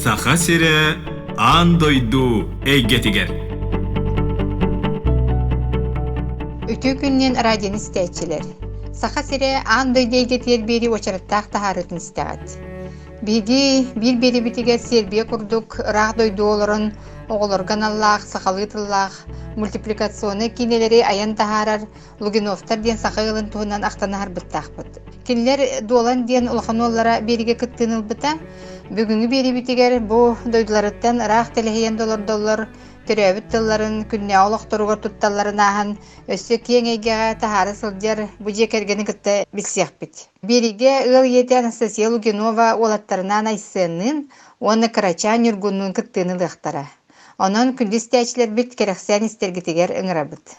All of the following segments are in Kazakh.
Saha sire andoydu eygetiger. Ütü günnen radyon istəyçiler. Saha sire andoydu eygetiger beri oçarattaq taharıtın istəyat. Bigi bir bitiger serbiye kurduk, rağdoydu olurun, oğulurgan Allah, sahalıtıllah, multiplikasyonu kineleri ayan taharar, Luginovtar diyen sakağılın tuğunan aktanahar bıttaqbıt. Kinler dolan diyen ulxanollara berige kıttığınıl bıta, bugünkü beri bitiger bu doydularıttan rağ teleheyen dolar, türöbüt tılların künne oğluqtorugar tuttalların ahan, össü kiyen eygege taharı sılcar bu jekergeni kıtta bilsiyaq bit. Berige ıl yeti Anastasia Luginova olattarынан ayssığının, onu Karaçan yurgunluğun kıttığını lıqtara. Onun kündüz tәчілер bit kereksen istergitiger ıngırabıt.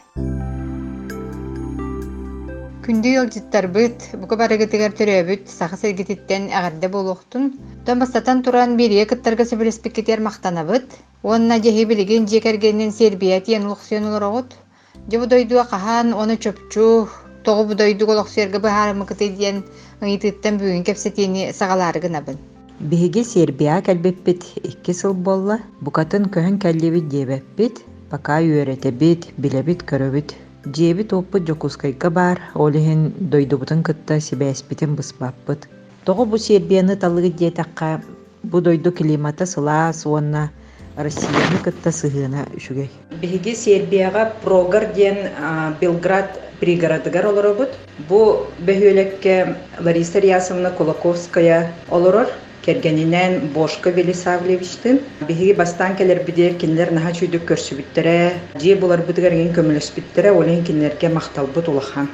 Kündü yol jittar bit, bu kabarıgitiger türöbüt, sağı sergititten ağırda boluqtun. Tombastatan turan beriye kıttarga söbelespeketer maqtanabıt. Onna jehi biligin jekergenin serbiyat yen uluqsiyon ulurogut. Jobu doyduğa qahan, onu çöpçu, toğu bu doyduğa uluqsiyarga baharımı kıtı diyen ıйtыттан бүгін kepsetini sağalarıgın abın. Биһиги Сербия кэлбеппит 2 сыл болла, букатын көһөн кэллебит диэбэппит, пока үөретебит, билебит, көрөбүт. Диэбит оппут жокускайга бар, олиһин дойдубутун кытта сибээспитин быспаппыт. Тоҕо бу Сербияны таллыгы диэтакка, бу дойду климата сылаас, уонна Россияны кытта сыһыына үчүгэй. Биһиги Сербияга Прогар диэн Белград пригородыгар олоробут. Бу бөһүөлекке Лариса Рясовна Кулаковская олорор. Кергенинен Бошко Велисавлевичтин биһиги бастан келер бидер кинлер наха чүйдүк көрсүбүттөрө, же булар бутыгарген көмөлөспүттөрө, олен кинлерге макталбыт улахан.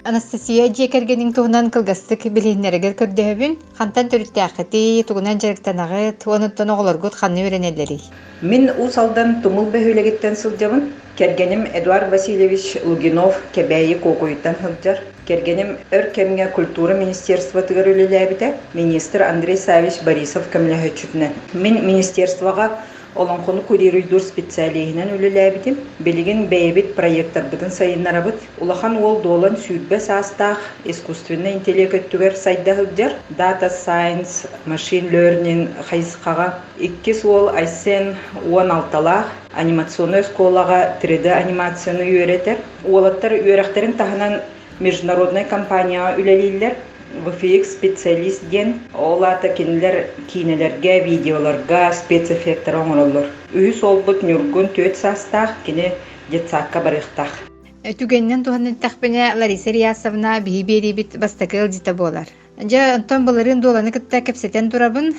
Анастасия жекергенин тугунан кылгастык билиннерегер көрдөбүн, хантан төрүттәкъти, тугунан жарыктанагыт, онуттан оголоргут ханны өренелери. Мин усалдан тумул бөһүлегеттен сылжабын. Кергеним Эдуард Васильевич Лугинов кебәйи кокуйттан сылжар. Кергеним Өркемге культура министерства тыгырылылабыта, министр Андрей Савич Борисов көмләһөчүтне. Мин министерствага олонхону курирүйдүр специалиһинен үлеләбитим. Билигин бәйбит проекттар бытын сайыннарабыт. Улахан ол долан сүйдбе састах искусственный интеллект түгер сайдахылжар. Data science, machine learning хайсқаға 2 сол айсен 16-лақ анимационный школаға 3D анимацияны үйретер. Олаттар үйректерін тағынан международный компанияға үлелейлер. VFX специалист ген олата кинилер кинелерге, видеоларга спецэффекттер оңоролор. Үйүс олбут нүргүн 4 састах кини жетсакка барыктах. Түгеннен туһанын тахпене Лариса Рясовна бихибери бит бастакыл дита болар. Жа онтон буларын доланы кытта кепсетен турабын,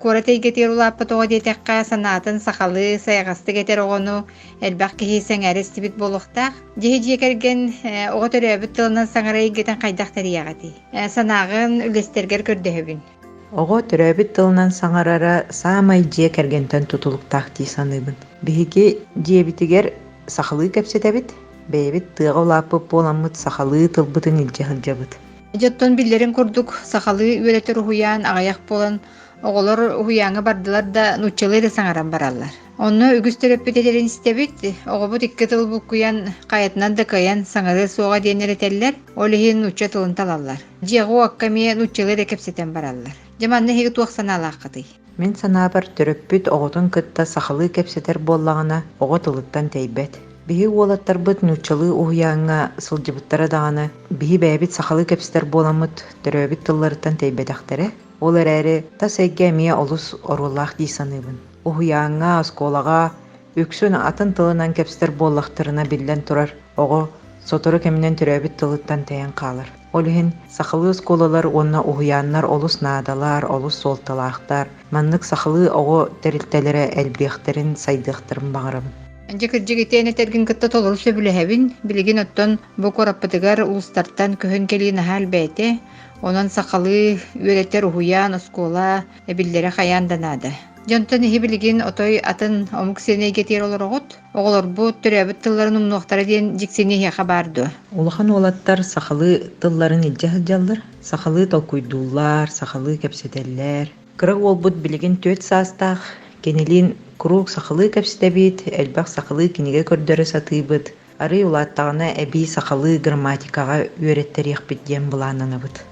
коратей кетер улаппы тоға детекка санатын сахалы сайгасты кетер огону элбак кихи сеңәрес бит болуктак. Жеһи жекерген ого төрөбүт тылынан саңарай кетен кайдак тарыягати. Санагын үлестергер көрдөбүн. Ого төрөбүт тылынан саңарара самай жекергентен тутулуктак ди саныбын. Биһиги жебитигер сахалы кепсетебит, бэйбит тыга улаппы боламыт сахалы тылбытын илжехылжабыт. Жоттон биллерин курдук, сахалы үөлетер уһуяан агаяк болан, оголор уһуяаңа бардылар да нуччалыйры саңаран бараллар. Онно үгүстөрөппүтелерин истебит, оҕобут 2 тыл буккуян кайытынан да каян саңары суога диэнеретеллер, олиһин нучча тылын талаллар. Жиэгу акками нуччалыйры кепсетен бараллар. Жаманны хиги туахсанаалааккатый. Мен санаабар төрөппүт оҕотун кытта сахалы кепсетер боллагана оҕо тылыттан тэйбет. Биһи уолаттарбыт нуччалы уһуяаңа сылдьыбыттара даҕаны биһи бэйбит сахалы кепсетер боламыт төрөбүт тылларыттан тэйбэтэхтере. Ол эрээри тас эгге эмиэ олус оруоллаах дии саныыбын. Уһуяаңа, осколага, үксүн атын тылынан кепсетер боллахтарына биллен турар. Оҕо сотору кеминен төрөбүт тылыттан тэйэн хаалар. Олиһин сахалы осколалар онна уһуяаннар олус наадалар, олус солталаахтар. Маннык сахалы оҕо терилтелере элбиэхтерин сайдыахтарын баҕарабын. Жекиржигитээне терген кытта толору сөбүлэһэбин, билигин оттон бу кораппытыгар улустартан көһөн келиин ахаал бэйте, онон сахалы үөлеттер уһуяан, оскола, эбиллере хаяан данаада. Дьонтон иһи билигин отой атын омук сенейге тиер олорогут, оголорбут төрөбүт тылларын умнуохтара диэн жиксинеһиэха баарду. Улахан олаттар сахалы тылларын илжэһылдьаллар, сахалы толкуйдууллар, сахалы кепсетеллер. Кырык олбут билигин 4 саастаах кенелин круг сахалы кепсетебит, элбах сахалы киниге көрдөрө сатыыбыт. Ары улаттагына эби сахалы грамматикага үйреттер яхпит диэн булаананабыт.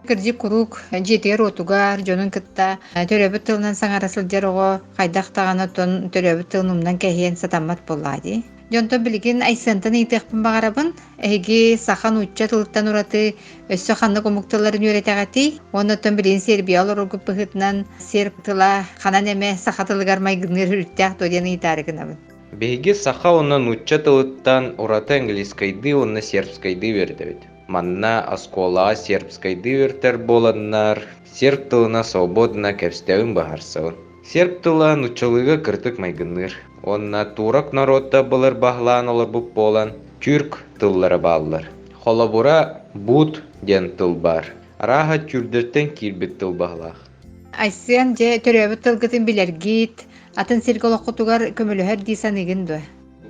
Кырдьык курук жетер отугар жонун кытта төрөбүт тылынан саңара сылдярого кайдах тагана тон төрөбүт тылнумдан кэһиэн сатаммат боллаади. Жонто билигин айсантан ыйтыахпын багарабын, эги сахан учча тылыттан ураты өссө ханны комукталарын үөретэгати, оннотон билин сербия олоругуп пыхытынан серб тыла ханан эме сахатылыгар майгыныр үрттяах тоден ыйтаарыгынабын. Беги саха оннан учча тылыттан ураты английскайды, онна сербскайды бердебит. Манна оскола сербскайды вертер боланнар, серб тылына свободна кепстеуін бағарсауын. Серб тыла нучалыга кыртык майгыныр. Онна турак народта былыр бағлан олар бұп болан, түрк тыллары баллар. Холобура бут ден тыл бар. Раха түрдерттен кирбит тыл бағлақ. Айсен же төрөбүт тылгытын билергит, атын сирголоқутугар көмөлөһөр дийсаныгын дуа.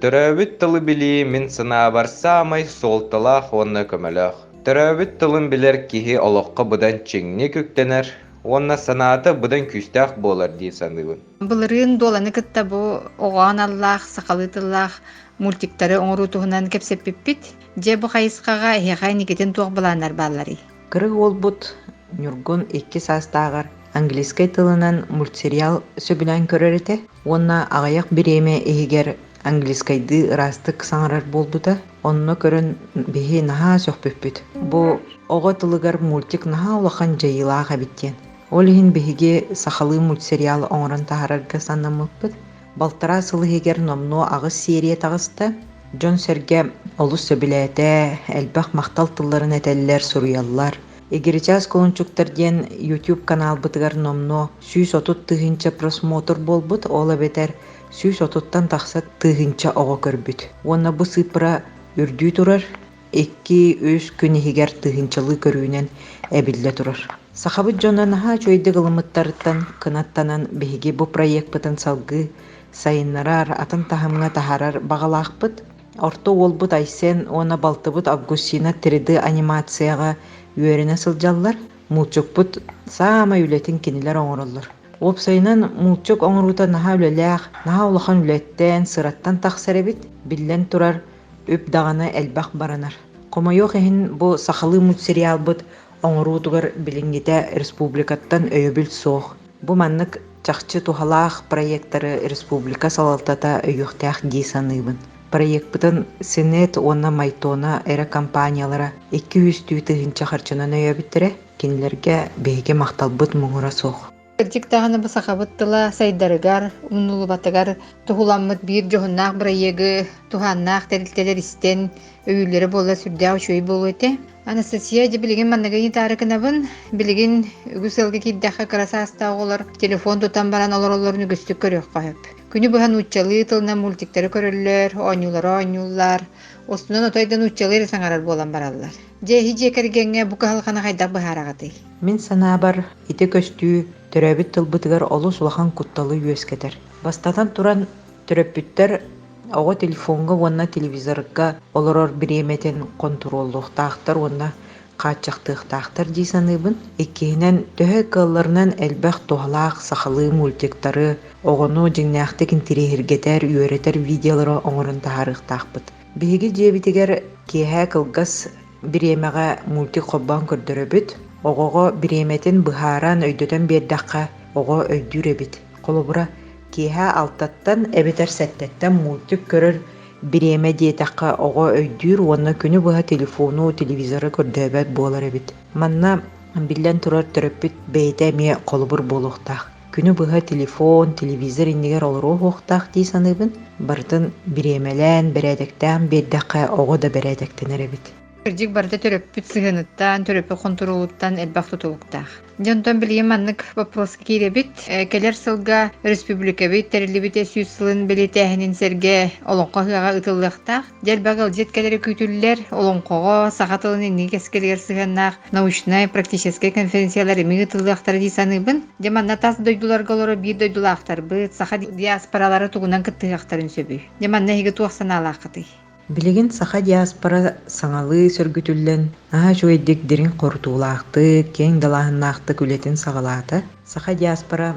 Төрөбүт тылы били мен сына барсамай сол тылах онна көмөлөх. Төрөбүт тылын билер кихи олоққа бұдан чеңне көктенер, онна санаты бұдан күстәк болар дей саныгын. Былырын доланы кытта бу оған аллах, сақалы тыллах мультиктары оңрутуһунан кепсеппиппит, же бу хайысқаға эхай никетен туақ баланар баллары. Кырыг олбут Нюргун 2 састагар английский тылынан мультсериал сөбүлән көрөрете, онна агаяк биреме эгер английскайды ырастык саңарар болбута, онно көрөн бихи наха сөхпүппүт. Бу ого тылыгар мультик наха улахан жайылаага биттен. Олихин бихиге сахалы мультсериал оңран тахарарга саннамыппыт. Балтара сылыгер номно агыс серия тагыста. Джон Серге олус сөбүләте, элбах мактал тылларын этеллер суруяллар. Эгерчас колончуктар ден YouTube канал бытыгар номно 130 тыгынча просмотр болбут, ола бетер 130-тан тахсат тыгынча ого көрбүт. Онна бу сыпыра үрдүү турар, 2-3 күн егер тыгынчалы көрүүнен эбилле турар. Сахабыт жонан ха чөйді гылымыттарыттан кынаттанан беге бу проект бытын салгы сайыннарар, атын тахымына тахарар бағалақпыт. Орто олбут айсен, она балтыбыт Августина 3D анимацияға үөріне сылжаллар, мулчукпут саама үлетін кенелер оңырылыр. Опсайынан мулчук оңырута наха үлеләқ, наха улахан үлеттен, сыраттан тақсаребит, биллен турар, өп дағаны әлбақ баранар. Комайоқ ехін бұ сақалы мультсериал бұд оңырутугар билингите республикаттан өйөбіл соқ. Бұ маннык чақчы тухалақ проекттары республика салалтата өйіқтәқ дейсаныбын. Проект бытын Сенет онна майтона эре компаниялара 200 түйті харчынан өйөбіттірі, кенілерге бейге мақталбыт мұңыра соқ. Кырдик тағаны бұсақабыттыла сайдарыгар, ұнылы батыгар тұхуламмыт бір жоғыннақ бірайегі туханнақ тәрілтелер істен өйілері болы сүрдәу шөй болу өте. Анастасия де білген маннагайы тарыкынабын, білген үгісілгі кейдіқі қыраса астағы олар телефон тұтан баран олар нүгістік көрек қойып. Күні бұған ұтчалы тылына мультиктері көрілер, ойнулар, остынан отайдан ұтчалы саңарар болан баралар. Жехи жекергенге бұқы халқаны қайдақ бұхарағаты. Мен сана бар, ите көстүү, төрөбіт тылбытыгар олу сулахан кутталы үескетер. Бастатан туран төрөппүттер ого телефонга, онна телевизорга олорор биреметен контроллуқтақтар, онна качақтықтақтар дейсаныбын. Еккейінен төхі кылларынан әлбәқ тоғалақ сақалы мультиктары, оғыну жеңнәқтек интерегергетер, үйеретер видеолары оңырын тағарықтақпыт. Беге жебітігер кейхә кылгас биремеға мультик қоббан көрдірөбіт, оғығы биреметен бұхаран өйдөтен бердаққа оғы өйдүребіт. Қолыбыра кейхә алтаттан әбетер сәттеттен мультик көрір биреме диетаққа оғы өйдүр, онна күні бұға телефону, телевизоры көрдөбәт болар әбіт. Манна билен тұрар түрөппіт бейті ме қолыбыр болуқтақ. Күні бұға телефон, телевизор иннегер олыру хоқтақ дейсаныбын, бардын биремелен, берәдіктен, бердаққа оғы да берәдіктен әребіт. Кырдик барда төрөппүт сыгыныттан, төрөппү контролуттан элбак тутулуктах. Жонтон билген маннык вопроска киребит, келер сылга республикабит терилибите сүйсылын билетехинин серге олонқоғыға ытыллықтақ. Делбағыл жеткелері күйтүллер олонқоға сағатылын инни кескелер сыганнақ научной практической конференциялар эми ытыллықтары дейсаныбын. Деманна тас дойдуларга олору бир дойдулақтар быт, саха диаспоралары тугунан кыттығақтарын сөбүй. Деманна хиги туақсаналақыты. Билеген саха диаспора саңалы сөргүтүллен, аха жойдик дерин қортулақты, кең далахыннақты күлетін сағалаты. Саха диаспора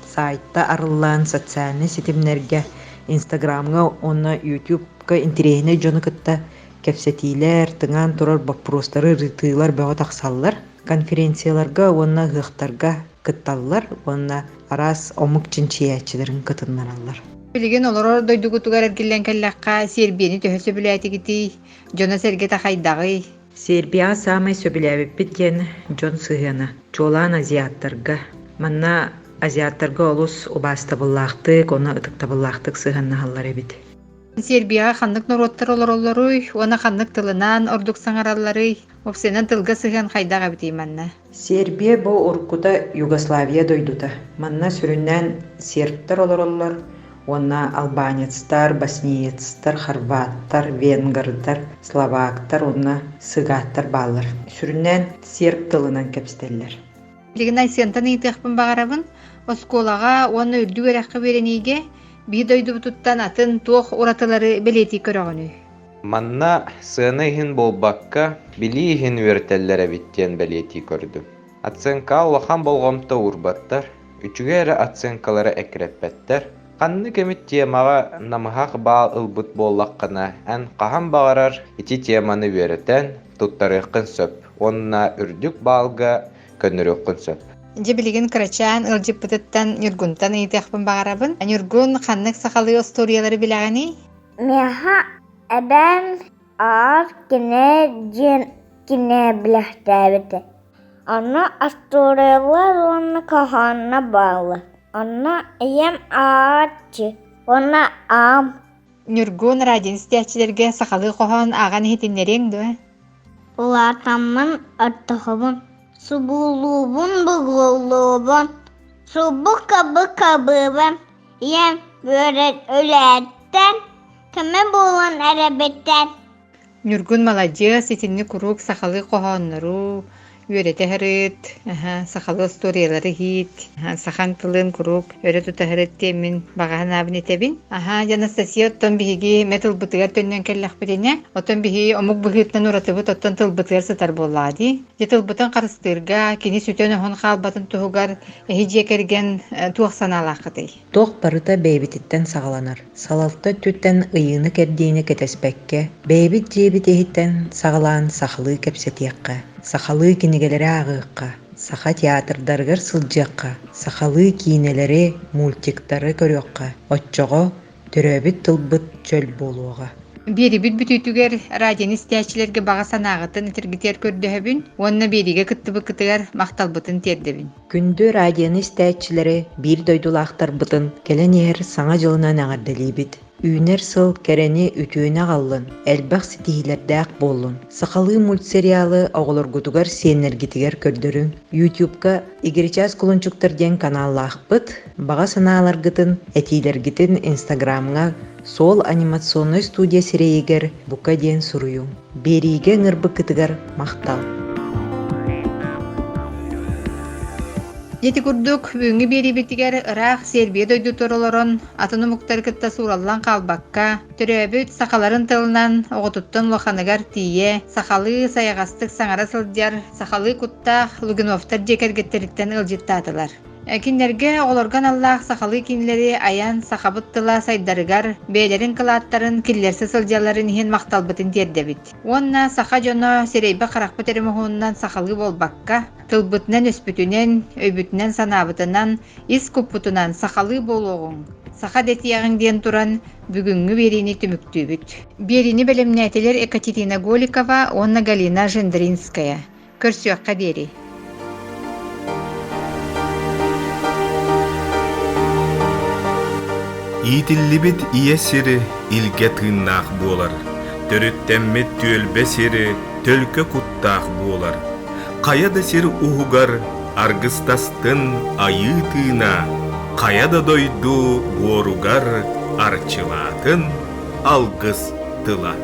сайтта арылан социальный сетимнерге, инстаграмга, онна ютубка интерегіне жоны кытта кепсетилер, тыңан турар баппростары рытыйлар бәға тақсаллар. конференцияларга уонна ыахтарга кытталлар, уонна арас омук чинчиячилерин кытыннаналлар. Билеген олорор дойдугутугар эргиллен келлакка Сербияны төһөсө бүләтигити, жона сергета хайдагы. Сербия самай сөбүләбиппит диэн Джон сыһыана. Чуолаан азиаттарга. Манна азиаттарга олус убастабыллаахтык, оны ытыктабыллаахтык сыһаннаһаллар эбит. Сербияга ханнык нороттар олороллоруй, уона ханнык тылынан ордук саңараллары, опсенен тылга сыһан хайдага бити манна. Сербия бу уркута Югославия дойдута. Манна сүрүннән сербтар олороллор, онна албанецтар, боснеецтар, хорваттар, венгрдар, словактар, онна сыгаттар баллар. Сүрүннән серб тылынан кепстеллер. Билеген айсыантан ыйтыахпын багарабын, осколага уонна үрдү эракка берениге, бии дойдубутуттан атын туох уратылары белети көрөгөнү. Манна сыаны иһин болбакка били иһин үертеллер эбиттен белети көрдү. Аценка улахан болгомто урбаттар, үчүгері аценкалары экреппеттер. Қанны кемит темаға намыхақ баал ылбыт боллаққына ән қахан бағарар ити теманы веретен туттарыққын сөп. Онна үрдік баалға көніріққын сөп. Же билеген крачан ылжып бытыттан Нюргунтан ыйтыахпын багарабын. Нюргун ханнык сахалы историялары билегени? Меха эбен ар кине билехтәбите. Ана историялар оны каханна bağlı. Ана эем ачы. Она ам. Нюргун радио истиячилерге сахалы кохон аган хитиннерең дө. Улар таммын аттахабын. Субулубун бугулубун. Субука-быка-быбын. Ем бөрет өләттен. Кеме болан әрәбеттен. Нюргун молодец, итинни курук сахалы кохоннору. Үйрете хәрет, сахалы историялары хит, сахан тылын курук, үйрете тәхәрет темин бағахан абын етебин. Анастасия оттон биһиги метал бытыгар төннен келлах битене, оттон биһи омук быхытнан уратыбыт оттон тыл бытыгар сытар боллади. Тыл бытын қарыстырга, кини сүтен охон қалбатын туһугар хидже керген туақ саналақытай. Тоқ барыта бейбититтен сағаланар. Салалта түттен ыйыны кердейіні кетеспекке, бейбит жебит ехиттен сағалан сақылы кепсетиякка. Сахалы кинегелері ағыққа, саха театрдаргар сылжаққа, сахалы кинелері мультиктары көріққа, отчоға түрөбіт тылбыт чөл болуға. Бери бит бүтүтүгер радио истиячилерге бага санагытын тиргитер көрдөһөбүн, онна бериге кыттыбы кытыгар макталбытын тердебин. Күндө радио истиячилери бир дойдулактар бытын келенер саңа жылынан аңардалибит. Үйнер сыл керени үтүүнө қаллын, әлбақ сетихилердәк болын. Сақалы мультсериалы оғылыргутугар сенергитигер көрдөрүн. YouTube'ка игерчас кулунчуктар ден каналлаақпыт, баға санааларгытын, этилергитин Инстаграмға сол анимационный студия сирейгер бука ден суруюн. Бериге ңырбы кытыгар мақтал. Ети курдук бүгүнгү бери битигер ырак Сербия дойду торолорон атыны муктар кытта сураллан калбакка төрөбүт сакаларын тылынан оготуттан лоханыгар тие сакалы саягастык саңара сылдяр сакалы кутта Лугиновтар жекергеттериктен ылжыттатылар. Кинлерге олорган Аллах сакалы кинлери аян сакабыттыла сайдарыгар бейлерин кылааттарын киллерси сылдяларын хин макталбытын тердебит. Онна сака жоно серейбе каракпы теремохуннан сакалы болбакка тылбытынан өспүтүнен, өйбүтүнен санабытынан, ис куппутунан сакалы болуғын. Сака детиягын ден туран бүгүнгү берини түмүктүүбүт. Берини белемнетелер Екатерина Голикова, онна Галина Жендринская. Көрсөкка бери. Итиллибит ие сири илге тыыннаах буолар. Төрүттэммит түөлбе сири төлкө куттаах буолар. Каяда сир уһугар аргыстастын айы тыына. Каяда дойду боругар арчылаатын алгыс тыла.